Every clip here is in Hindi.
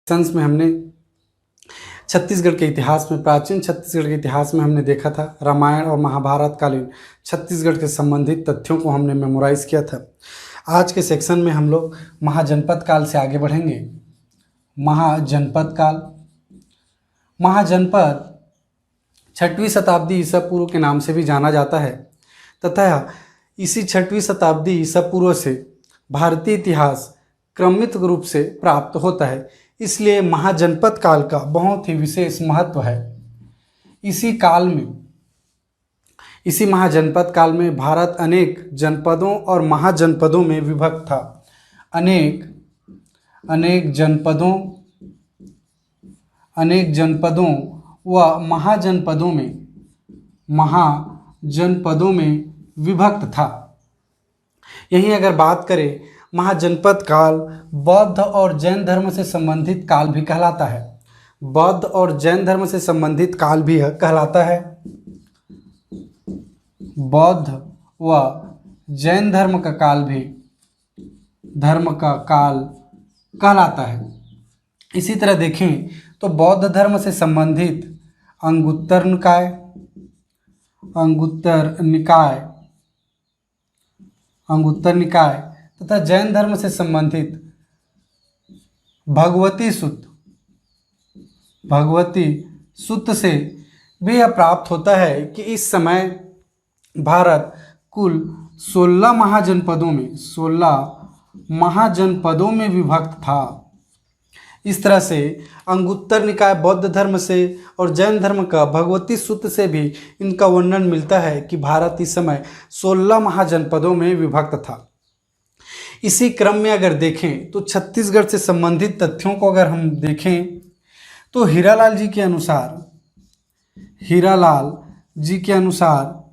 सेंस में हमने छत्तीसगढ़ के इतिहास में, प्राचीन छत्तीसगढ़ के इतिहास में हमने देखा था रामायण और महाभारत कालीन छत्तीसगढ़ के संबंधित तथ्यों को हमने मेमोराइज किया था। आज के सेक्शन में हम लोग महाजनपद काल से आगे बढ़ेंगे। महाजनपद काल, महाजनपद 6वीं शताब्दी ईसा पूर्व के नाम से भी जाना जाता है तथा इसी 6वीं शताब्दी ईसा पूर्व से भारतीय इतिहास क्रमित रूप से प्राप्त होता है। इसलिए महाजनपद काल का बहुत ही विशेष महत्व है। इसी महाजनपद काल में भारत अनेक जनपदों और महाजनपदों में विभक्त था। अनेक जनपदों व महाजनपदों में विभक्त था। यहीं अगर बात करें, महाजनपद काल बौद्ध और जैन धर्म से संबंधित काल भी कहलाता है। बौद्ध और जैन धर्म से संबंधित काल भी कहलाता है। बौद्ध व जैन धर्म का काल कहलाता है। इसी तरह देखें तो बौद्ध धर्म से संबंधित अंगुत्तर निकाय तथा जैन धर्म से संबंधित भगवती सूत्र से भी यह प्राप्त होता है कि इस समय भारत कुल 16 महाजनपदों में विभक्त था। इस तरह से अंगुत्तर निकाय बौद्ध धर्म से और जैन धर्म का भगवती सूत्र से भी इनका वर्णन मिलता है कि भारत इस समय 16 महाजनपदों में विभक्त था। इसी क्रम में अगर देखें तो छत्तीसगढ़ से संबंधित तथ्यों को अगर हम देखें तो हीरालाल जी के अनुसार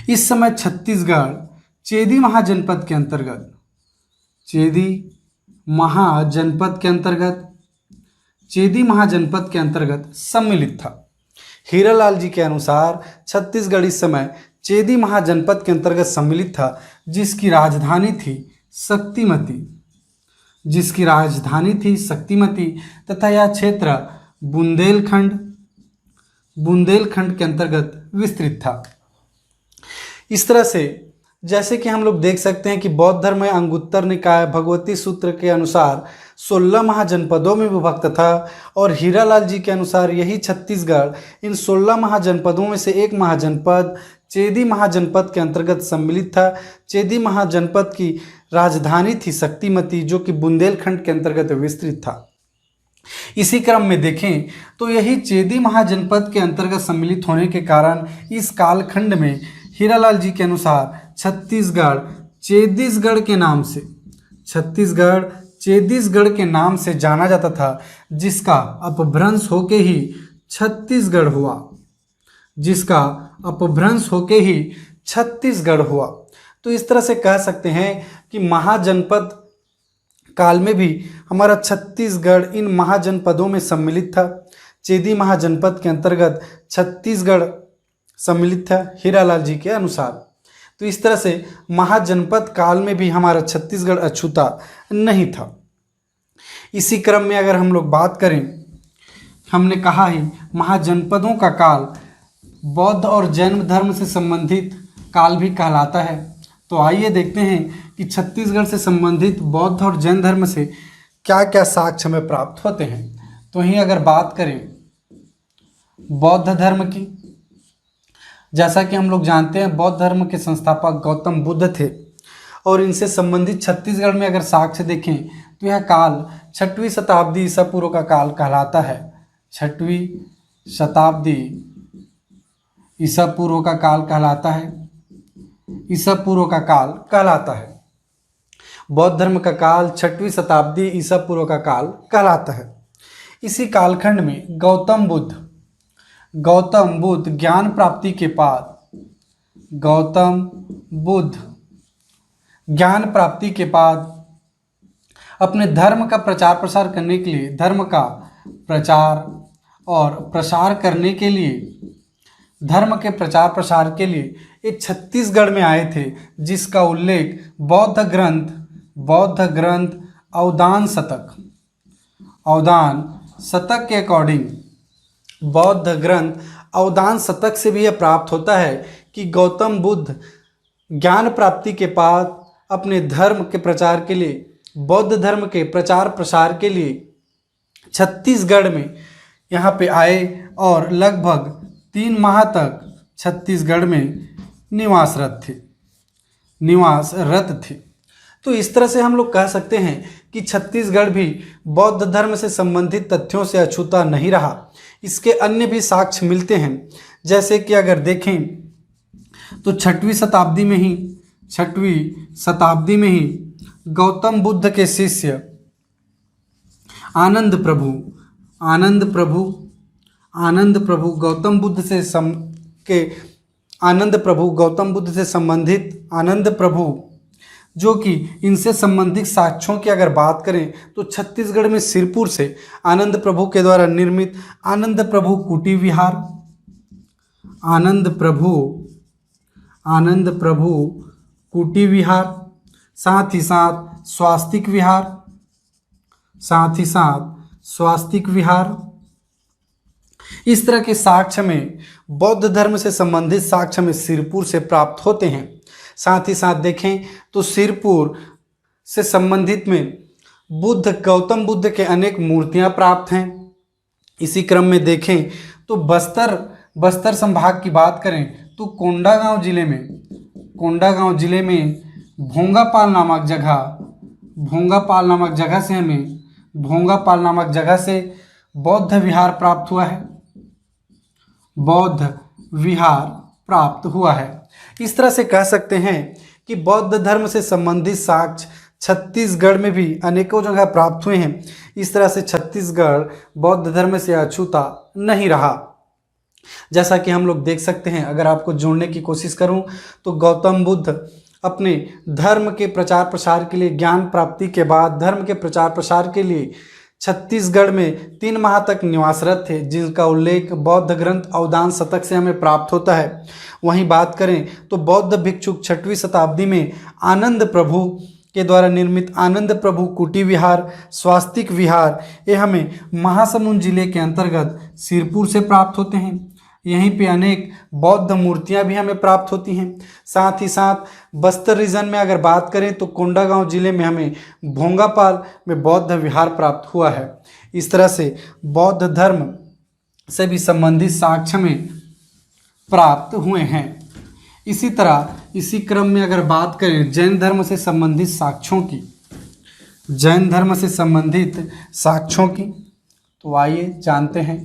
इस समय छत्तीसगढ़ चेदी महाजनपद के अंतर्गत सम्मिलित था। हीरालाल जी के अनुसार छत्तीसगढ़ इस समय चेदी महाजनपद के अंतर्गत सम्मिलित था, जिसकी राजधानी थी शक्तिमती तथा यह क्षेत्र बुंदेलखंड के अंतर्गत विस्तृत था। इस तरह से जैसे कि हम लोग देख सकते हैं कि बौद्ध धर्म में अंगुत्तर निकाय भगवती सूत्र के अनुसार 16 महाजनपदों में विभक्त था और हीरालाल जी के अनुसार यही छत्तीसगढ़ इन 16 महाजनपदों में से एक महाजनपद चेदी महाजनपद के अंतर्गत सम्मिलित था। चेदी महाजनपद की राजधानी थी शक्तिमती, जो कि बुंदेलखंड के अंतर्गत विस्तृत था। इसी क्रम में देखें तो यही चेदी महाजनपद के अंतर्गत सम्मिलित होने के कारण इस कालखंड में हीरालाल जी के अनुसार छत्तीसगढ़ चेदीसगढ़ के नाम से जाना जाता था, जिसका अपभ्रंश होके ही छत्तीसगढ़ हुआ। तो इस तरह से कह सकते हैं कि महाजनपद काल में भी हमारा छत्तीसगढ़ इन महाजनपदों में सम्मिलित था। चेदी महाजनपद के अंतर्गत छत्तीसगढ़ सम्मिलित था हीरालाल जी के अनुसार। तो इस तरह से महाजनपद काल में भी हमारा छत्तीसगढ़ अछूता नहीं था। इसी क्रम में अगर हम लोग बात करें, हमने कहा ही महाजनपदों का काल बौद्ध और जैन धर्म से संबंधित काल भी कहलाता है। तो आइए देखते हैं कि छत्तीसगढ़ से संबंधित बौद्ध और जैन धर्म से क्या क्या साक्ष्य हमें प्राप्त होते हैं। तो यहीं अगर बात करें बौद्ध धर्म की, जैसा कि हम लोग जानते हैं बौद्ध धर्म के संस्थापक गौतम बुद्ध थे और इनसे संबंधित छत्तीसगढ़ में अगर साक्ष्य देखें तो यह काल 6वीं शताब्दी ईसा पूर्व का काल कहलाता है। 6वीं शताब्दी ईसा पूर्व का काल कहलाता है। बौद्ध धर्म का काल 6वीं शताब्दी ईसा पूर्व का काल कहलाता है। इसी कालखंड में गौतम बुद्ध ज्ञान प्राप्ति के बाद अपने धर्म का प्रचार प्रसार करने के लिए धर्म के प्रचार प्रसार के लिए एक छत्तीसगढ़ में आए थे, जिसका उल्लेख बौद्ध ग्रंथ अवदान अवदान शतक के अकॉर्डिंग, बौद्ध ग्रंथ अवदान शतक से भी यह प्राप्त होता है कि गौतम बुद्ध ज्ञान प्राप्ति के बाद अपने धर्म के प्रचार के लिए, बौद्ध धर्म के प्रचार प्रसार के लिए छत्तीसगढ़ में यहाँ पे आए और लगभग 3 माह तक छत्तीसगढ़ में निवासरत थे। तो इस तरह से हम लोग कह सकते हैं कि छत्तीसगढ़ भी बौद्ध धर्म से संबंधित तथ्यों से अछूता नहीं रहा। इसके अन्य भी साक्ष्य मिलते हैं, जैसे कि अगर देखें तो 6वीं शताब्दी में ही गौतम बुद्ध के शिष्य आनंद प्रभु गौतम बुद्ध से संबंधित आनंद प्रभु, जो कि इनसे संबंधित साक्ष्यों की अगर बात करें तो छत्तीसगढ़ में सिरपुर से आनंद प्रभु के द्वारा निर्मित आनंद प्रभु कुटी विहार, साथ ही साथ स्वास्तिक विहार, इस तरह के साक्ष्य में बौद्ध धर्म से संबंधित साक्ष्य में सिरपुर से प्राप्त होते हैं। साथ ही साथ देखें तो सिरपुर से संबंधित में गौतम बुद्ध के अनेक मूर्तियां प्राप्त हैं। इसी क्रम में देखें तो बस्तर संभाग की बात करें तो कोंडागांव जिले में भोंगापाल नामक जगह से बौद्ध विहार प्राप्त हुआ है। इस तरह से कह सकते हैं कि बौद्ध धर्म से संबंधित साक्ष्य छत्तीसगढ़ में भी अनेकों जगह प्राप्त हुए हैं। इस तरह से छत्तीसगढ़ बौद्ध धर्म से अछूता नहीं रहा। जैसा कि हम लोग देख सकते हैं, अगर आपको जोड़ने की कोशिश करूं तो गौतम बुद्ध अपने धर्म के प्रचार प्रसार के लिए, ज्ञान प्राप्ति के बाद धर्म के प्रचार प्रसार के लिए छत्तीसगढ़ में 3 माह तक निवासरत थे, जिनका उल्लेख बौद्ध ग्रंथ अवदान शतक से हमें प्राप्त होता है। वहीं बात करें तो बौद्ध भिक्षुक 6वीं शताब्दी में आनंद प्रभु के द्वारा निर्मित आनंद प्रभु कुटी विहार, स्वास्तिक विहार, ये हमें महासमुंद जिले के अंतर्गत सिरपुर से प्राप्त होते हैं। यहीं पे अनेक बौद्ध मूर्तियां भी हमें प्राप्त होती हैं। साथ ही साथ बस्तर रीजन में अगर बात करें तो कोंडागांव जिले में हमें भोंगापाल में बौद्ध विहार प्राप्त हुआ है। इस तरह से बौद्ध धर्म से भी संबंधित साक्ष्य में प्राप्त हुए हैं। इसी तरह इसी क्रम में अगर बात करें जैन धर्म से संबंधित साक्ष्यों की, तो आइए जानते हैं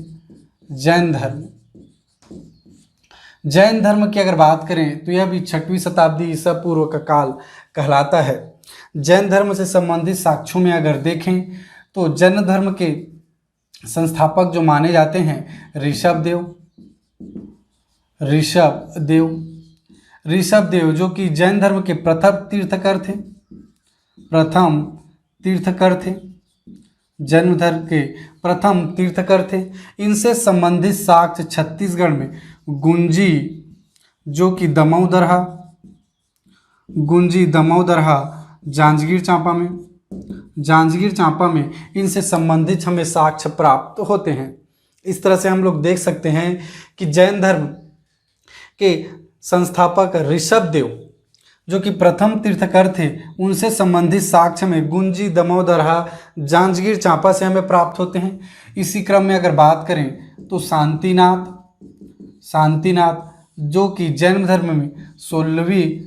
जैन धर्म की अगर बात करें तो यह भी 6वीं शताब्दी ईसा पूर्व का काल कहलाता है। जैन धर्म से संबंधित साक्ष्यों में अगर देखें तो जैन धर्म के संस्थापक जो माने जाते हैं ऋषभ देव, जो कि जैन धर्म के प्रथम तीर्थकर थे, जैन धर्म के प्रथम तीर्थकर थे। इनसे संबंधित साक्ष्य छत्तीसगढ़ में गुंजी, जो कि दमौदरहा जांजगीर चांपा में इनसे संबंधित हमें साक्ष्य प्राप्त होते हैं। इस तरह से हम लोग देख सकते हैं कि जैन धर्म के संस्थापक ऋषभ देव, जो कि प्रथम तीर्थकर थे, उनसे संबंधित साक्ष्य में गुंजी, दमौदरहा, जांजगीर चांपा से हमें प्राप्त होते हैं। इसी क्रम में अगर बात करें तो शांतिनाथ, जो कि जैन धर्म में 16वीं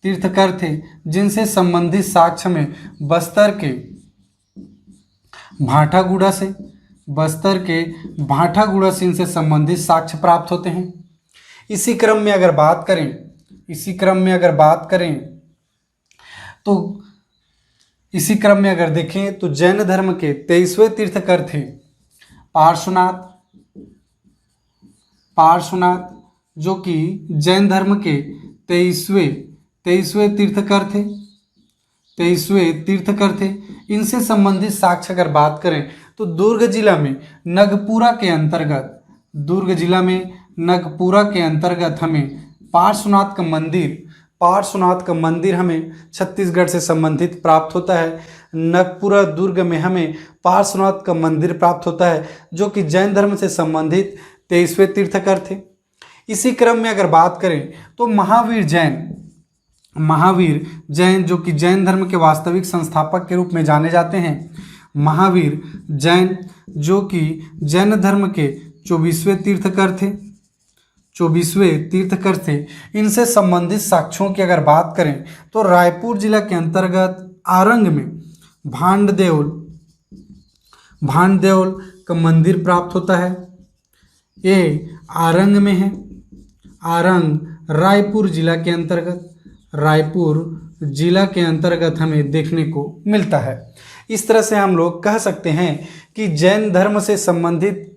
तीर्थकर थे, जिनसे संबंधित साक्ष्य में बस्तर के भाटागुड़ा से इनसे संबंधित साक्ष्य प्राप्त होते हैं। इसी क्रम में अगर देखें तो जैन धर्म के 23वें तीर्थकर थे पार्श्वनाथ, जो कि जैन धर्म के 23वें तीर्थकर थे। इनसे संबंधित साक्ष्य अगर बात करें तो दुर्ग जिला में नगपुरा के अंतर्गत हमें पार्श्वनाथ पार्श्वनाथ का मंदिर हमें छत्तीसगढ़ से संबंधित प्राप्त होता है। नगपुरा दुर्ग में हमें पार्श्वनाथ का मंदिर प्राप्त होता है जो कि जैन धर्म से संबंधित 23वें तीर्थकर थे। इसी क्रम में अगर बात करें तो महावीर जैन जो कि जैन धर्म के वास्तविक संस्थापक के रूप में जाने जाते हैं। महावीर जैन जो कि जैन धर्म के 24वें तीर्थकर थे। इनसे संबंधित साक्ष्यों की अगर बात करें तो रायपुर जिला के अंतर्गत आरंग में भांड का मंदिर प्राप्त होता है। ये आरंग में है। आरंग रायपुर जिला के अंतर्गत हमें देखने को मिलता है। इस तरह से हम लोग कह सकते हैं कि जैन धर्म से संबंधित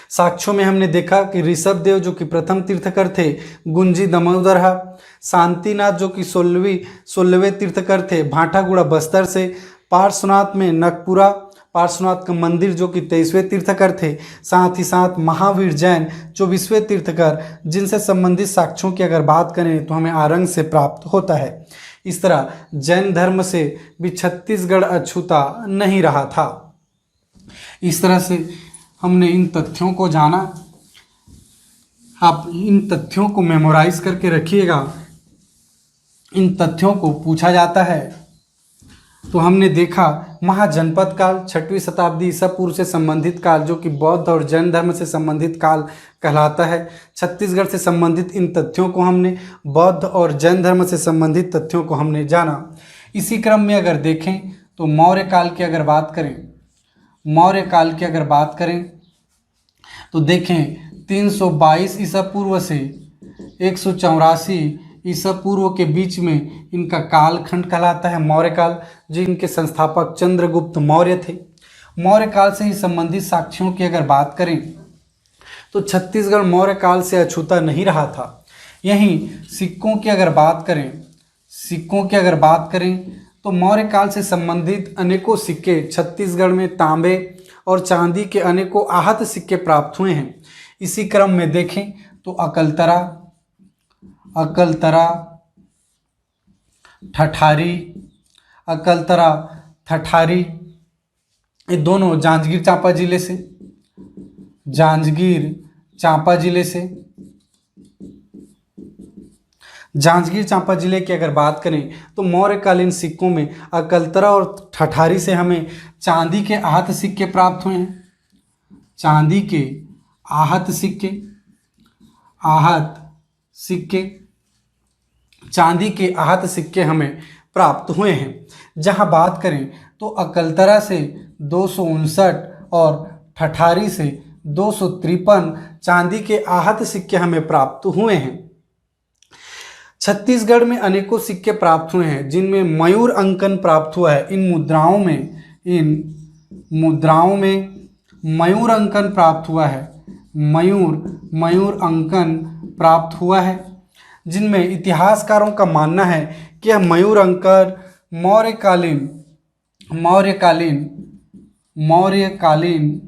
साक्ष्यों में हमने देखा कि ऋषभ देव जो कि प्रथम तीर्थकर थे, गुंजी दमोदरहा, शांतिनाथ जो कि 16वें तीर्थकर थे भाटागुड़ा बस्तर से, पार्श्वनाथ में नगपुरा पार्श्वनाथ का मंदिर जो कि 23वें तीर्थकर थे, साथ ही साथ महावीर जैन 24वें तीर्थकर, जिनसे संबंधित साक्ष्यों की अगर बात करें तो हमें आरंग से प्राप्त होता है। इस तरह जैन धर्म से भी छत्तीसगढ़ अछूता नहीं रहा था। इस तरह से हमने इन तथ्यों को जाना। आप इन तथ्यों को मेमोराइज करके रखिएगा। इन तथ्यों को पूछा जाता है। तो हमने देखा महाजनपद काल 6वीं शताब्दी ईसा पूर्व से संबंधित काल जो कि बौद्ध और जैन धर्म से संबंधित काल कहलाता है। छत्तीसगढ़ से संबंधित इन तथ्यों को हमने, बौद्ध और जैन धर्म से संबंधित तथ्यों को हमने जाना। इसी क्रम में अगर देखें तो मौर्य काल की अगर बात करें तो देखें 322 ईसा पूर्व से 184 ईसा पूर्व के बीच में इनका कालखंड कहलाता है मौर्य काल, जिनके संस्थापक चंद्रगुप्त मौर्य थे। मौर्य काल से ही संबंधित साक्ष्यों की अगर बात करें तो छत्तीसगढ़ मौर्य काल से अछूता नहीं रहा था। यहीं सिक्कों की अगर बात करें तो मौर्य काल से संबंधित अनेकों सिक्के छत्तीसगढ़ में तांबे और चांदी के अनेकों आहत सिक्के प्राप्त हुए हैं। इसी क्रम में देखें तो अकलतरा, ठठारी ये दोनों जांजगीर चांपा जिले की अगर बात करें तो मौर्यकालीन सिक्कों में अकलतरा और ठठारी से हमें चांदी के आहत सिक्के प्राप्त हुए हैं। चांदी के आहत सिक्के हमें प्राप्त हुए हैं। जहां बात करें तो अकलतरा से 259 और ठठारी से 253 चांदी के आहत सिक्के हमें प्राप्त हुए हैं। छत्तीसगढ़ में अनेकों सिक्के प्राप्त हुए हैं जिनमें मयूर अंकन प्राप्त हुआ है। इन मुद्राओं में मयूर अंकन प्राप्त हुआ है। मयूर अंकन प्राप्त हुआ है जिनमें इतिहासकारों का मानना है कि यह मयूर अंकन मौर्यकालीन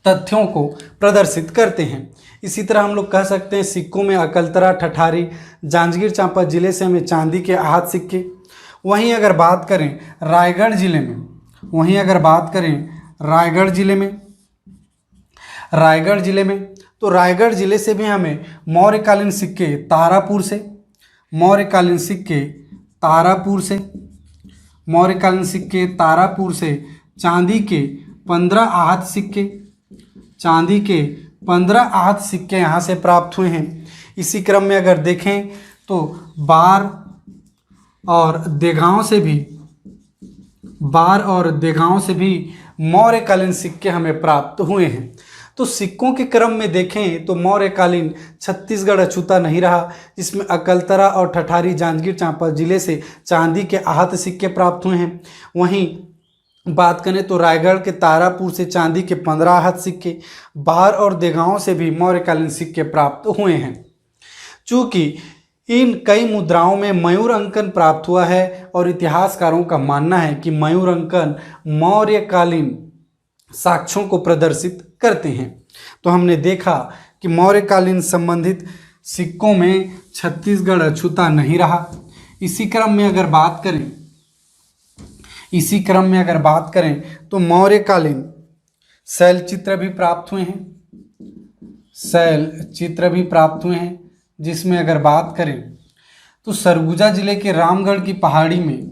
तथ्यों को प्रदर्शित करते हैं। इसी तरह हम लोग कह सकते हैं सिक्कों में अकलतरा, ठठारी, जांजगीर चांपा जिले से हमें चांदी के आहत सिक्के। वहीं अगर बात करें रायगढ़ जिले में तो रायगढ़ जिले से भी हमें मौर्यकालीन सिक्के तारापुर से चांदी के 15 आहत सिक्के यहाँ से प्राप्त हुए हैं। इसी क्रम में अगर देखें तो बार और देगांव से भी मौर्यकालीन सिक्के हमें प्राप्त हुए हैं। तो सिक्कों के क्रम में देखें तो मौर्यकालीन छत्तीसगढ़ अछूता नहीं रहा, जिसमें अकलतरा और ठठारी जांजगीर चांपा जिले से चांदी के आहत सिक्के प्राप्त हुए हैं। वहीं बात करें तो रायगढ़ के तारापुर से चांदी के 15 आहत सिक्के, बार और देगांव से भी मौर्यकालीन सिक्के प्राप्त हुए हैं। चूँकि इन कई मुद्राओं में मयूर अंकन प्राप्त हुआ है और इतिहासकारों का मानना है कि मयूर अंकन मौर्यकालीन साक्ष्यों को प्रदर्शित करते हैं। तो हमने देखा कि मौर्यकालीन संबंधित सिक्कों में छत्तीसगढ़ अछूता नहीं रहा। इसी क्रम में अगर बात करें तो मौर्यकालीन शैल चित्र भी प्राप्त हुए हैं, जिसमें अगर बात करें तो सरगुजा जिले के रामगढ़ की पहाड़ी में,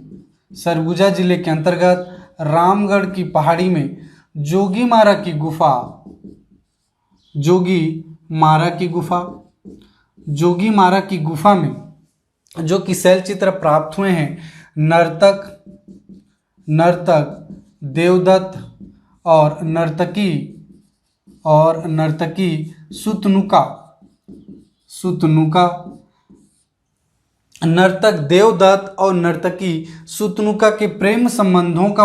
सरगुजा जिले के अंतर्गत रामगढ़ की पहाड़ी में जोगीमारा की गुफा में जो कि शैल चित्र प्राप्त हुए हैं, नर्तक देवदत्त और नर्तकी नर्तक देवदत्त और नर्तकी सुतनुका के प्रेम संबंधों का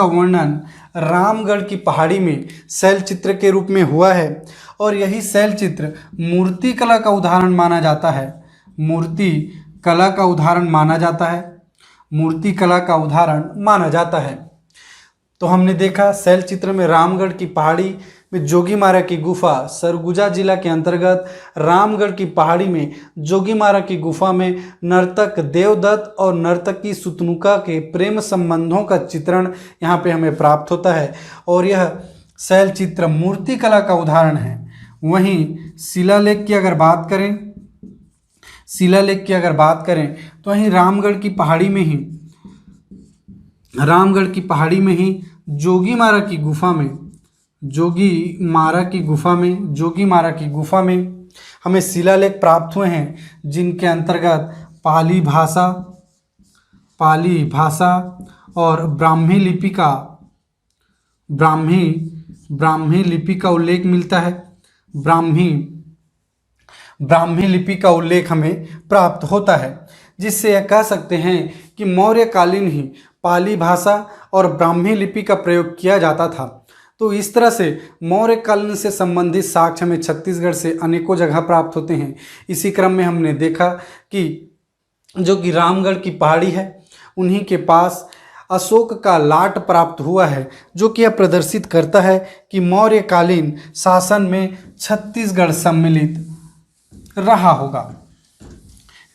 वर्णन रामगढ़ की पहाड़ी में शैल चित्र के रूप में हुआ है। और यही शैल चित्र मूर्ति कला का उदाहरण माना जाता है। तो हमने देखा शैल चित्र में रामगढ़ की पहाड़ी में जोगीमारा की गुफा, सरगुजा जिला के अंतर्गत रामगढ़ की पहाड़ी में जोगीमारा की गुफा में नर्तक देवदत्त और नर्तकी सुतनुका के प्रेम संबंधों का चित्रण यहाँ पे हमें प्राप्त होता है और यह शैल चित्र मूर्ति कला का उदाहरण है। वहीं शिलालेख की अगर बात करें तो वहीं रामगढ़ की पहाड़ी में ही जोगीमारा की गुफा में हमें शिलालेख प्राप्त हुए हैं, जिनके अंतर्गत पाली भाषा और ब्राह्मी लिपि का उल्लेख मिलता है। ब्राह्मी लिपि का उल्लेख हमें प्राप्त होता है, जिससे यह कह सकते हैं कि मौर्यकालीन ही पाली भाषा और ब्राह्मी लिपि का प्रयोग किया जाता था। तो इस तरह से मौर्यकालीन से संबंधित साक्ष्य हमें छत्तीसगढ़ से अनेकों जगह प्राप्त होते हैं। इसी क्रम में हमने देखा कि जो कि रामगढ़ की पहाड़ी है, उन्हीं के पास अशोक का लाट प्राप्त हुआ है, जो कि यह प्रदर्शित करता है कि मौर्यकालीन शासन में छत्तीसगढ़ सम्मिलित रहा होगा,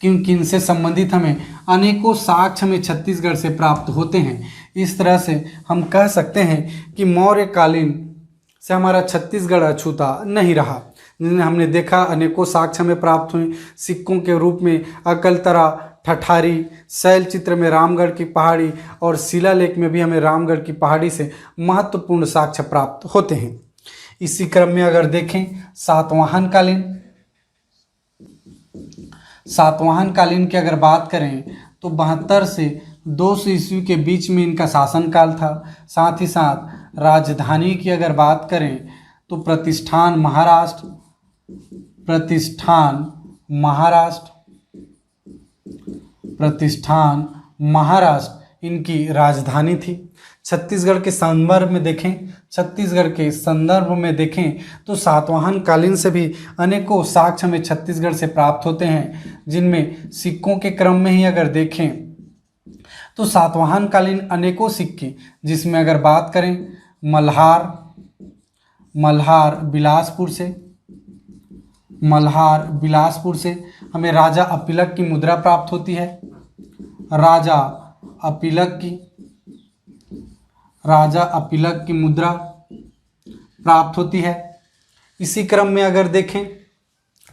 क्योंकि इनसे संबंधित हमें अनेकों साक्ष्य में छत्तीसगढ़ से प्राप्त होते हैं। इस तरह से हम कह सकते हैं कि मौर्यकालीन से हमारा छत्तीसगढ़ अछूता नहीं रहा। हमने देखा अनेकों साक्ष्य में प्राप्त हुए सिक्कों के रूप में अकलतरा, ठठारी, शैल चित्र में रामगढ़ की पहाड़ी और शिलालेख में भी हमें रामगढ़ की पहाड़ी से महत्वपूर्ण साक्ष्य प्राप्त होते हैं। इसी क्रम में अगर देखें सातवाहन कालीन की अगर बात करें तो 72 से 200 ईस्वी के बीच में इनका शासनकाल था। साथ ही साथ राजधानी की अगर बात करें तो प्रतिष्ठान महाराष्ट्र इनकी राजधानी थी। छत्तीसगढ़ के संदर्भ में देखें तो सातवाहन कालीन से भी अनेकों साक्ष्य हमें छत्तीसगढ़ से प्राप्त होते हैं, जिनमें सिक्कों के क्रम में ही अगर देखें तो सातवाहन कालीन अनेकों सिक्के, जिसमें अगर बात करें मल्हार बिलासपुर से हमें राजा अपिलक की मुद्रा प्राप्त होती है। राजा अपिलक की मुद्रा प्राप्त होती है। इसी क्रम में अगर देखें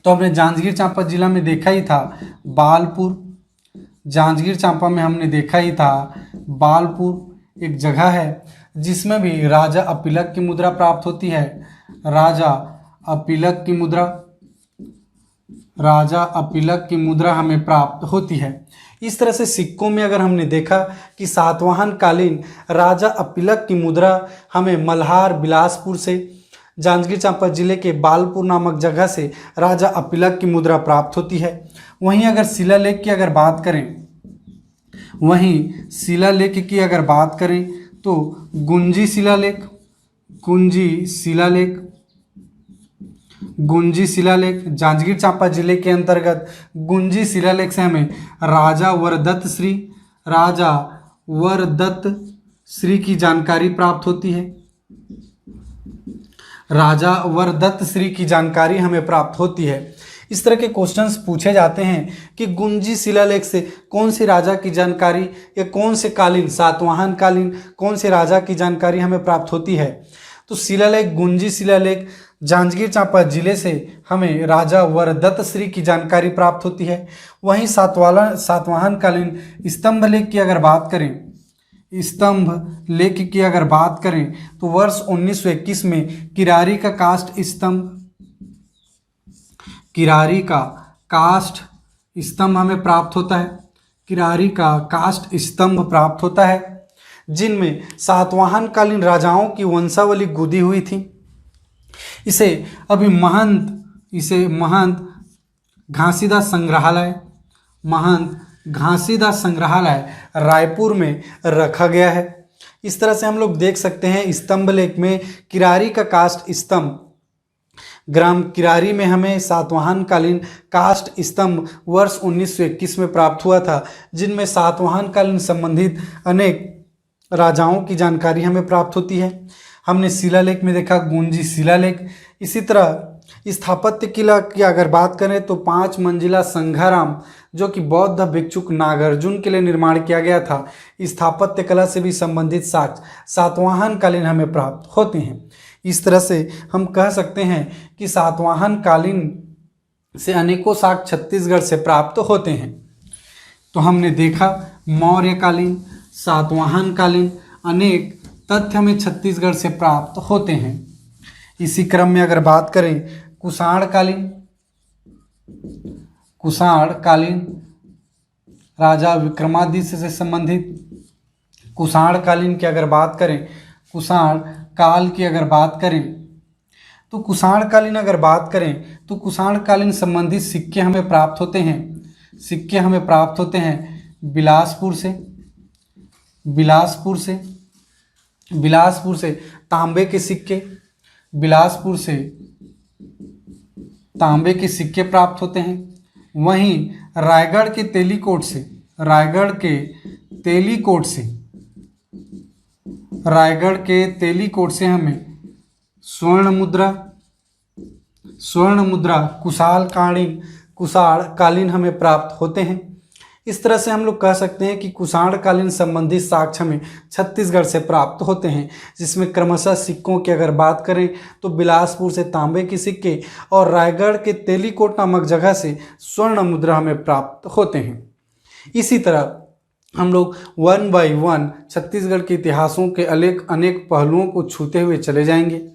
तो हमने जांजगीर चांपा जिला में देखा ही था बालपुर एक जगह है, जिसमें भी राजा अपिलक की मुद्रा प्राप्त होती है। राजा अपिलक की मुद्रा हमें प्राप्त होती है। इस तरह से सिक्कों में अगर हमने देखा कि सातवाहन कालीन राजा अपिलक की मुद्रा हमें मल्हार बिलासपुर से, जांजगीर चांपा जिले के बालपुर नामक जगह से राजा अपिलक की मुद्रा प्राप्त होती है। वहीं अगर शिलालेख की अगर बात करें तो गुंजी शिलालेख जांजगीर चांपा जिले के अंतर्गत गुंजी शिलालेख से हमें राजा वरदत्त श्री की जानकारी प्राप्त होती है। राजा वरदत्त श्री की जानकारी हमें प्राप्त होती है। इस तरह के क्वेश्चंस पूछे जाते हैं कि गुंजी शिलालेख से कौन से राजा की जानकारी या कौन से कालीन, सातवाहन कालीन कौन से राजा की जानकारी हमें प्राप्त होती है। तो शिलालेख गुंजी शिलालेख जांजगीर चांपा जिले से हमें राजा वरदत्त श्री की जानकारी प्राप्त होती है। वहीं सातवाहन कालीन स्तंभ लेख की अगर बात करें, स्तंभ लेख की अगर बात करें तो वर्ष 1921 में किरारी का कास्ट स्तंभ हमें प्राप्त होता है। किरारी का कास्ट स्तंभ प्राप्त होता है जिनमें सातवाहन कालीन राजाओं की वंशावली गुदी हुई थी। इसे महंत घासीदास संग्रहालय रायपुर में रखा गया है। इस तरह से हम लोग देख सकते हैं स्तंभ लेख में किरारी का कास्ट स्तंभ, ग्राम किरारी में हमें सातवाहन कालीन कास्ट स्तंभ वर्ष 1921 में प्राप्त हुआ था, जिनमें सातवाहन कालीन संबंधित अनेक राजाओं की जानकारी हमें प्राप्त होती है। हमने शिलालेख में देखा गुंजी शिलालेख। इसी तरह स्थापत्य किला की अगर बात करें तो 5 मंजिला संघाराम जो कि बौद्ध भिक्षुक नागार्जुन के लिए निर्माण किया गया था, स्थापत्य कला से भी संबंधित साक्ष्य सातवाहन कालीन हमें प्राप्त होते हैं। इस तरह से हम कह सकते हैं कि सातवाहन कालीन से अनेकों साक्ष्य छत्तीसगढ़ से प्राप्त होते हैं। तो हमने देखा मौर्यकालीन, सातवाहन कालीन, अनेक तथ्य हमें छत्तीसगढ़ से प्राप्त होते हैं। इसी क्रम में अगर बात करें कुषाण कालीन राजा विक्रमादित्य से संबंधित, कुषाण कालीन की अगर बात करें, कुषाण काल की अगर बात करें तो कुषाण कालीन अगर बात करें तो कुषाण कालीन संबंधित सिक्के हमें प्राप्त होते हैं। सिक्के हमें प्राप्त होते हैं बिलासपुर से तांबे के सिक्के, बिलासपुर से तांबे के सिक्के प्राप्त होते हैं। वहीं रायगढ़ के तेलीकोट से हमें स्वर्ण मुद्रा कुषाण कालीन हमें प्राप्त होते हैं। इस तरह से हम लोग कह सकते हैं कि कुषाण कालीन संबंधित साक्ष्य हमें छत्तीसगढ़ से प्राप्त होते हैं, जिसमें क्रमशः सिक्कों की अगर बात करें तो बिलासपुर से तांबे के सिक्के और रायगढ़ के तेलीकोट नामक जगह से स्वर्ण मुद्रा हमें प्राप्त होते हैं। इसी तरह हम लोग 1 बाय 1 छत्तीसगढ़ के इतिहासों के अनेक पहलुओं को छूते हुए चले जाएंगे।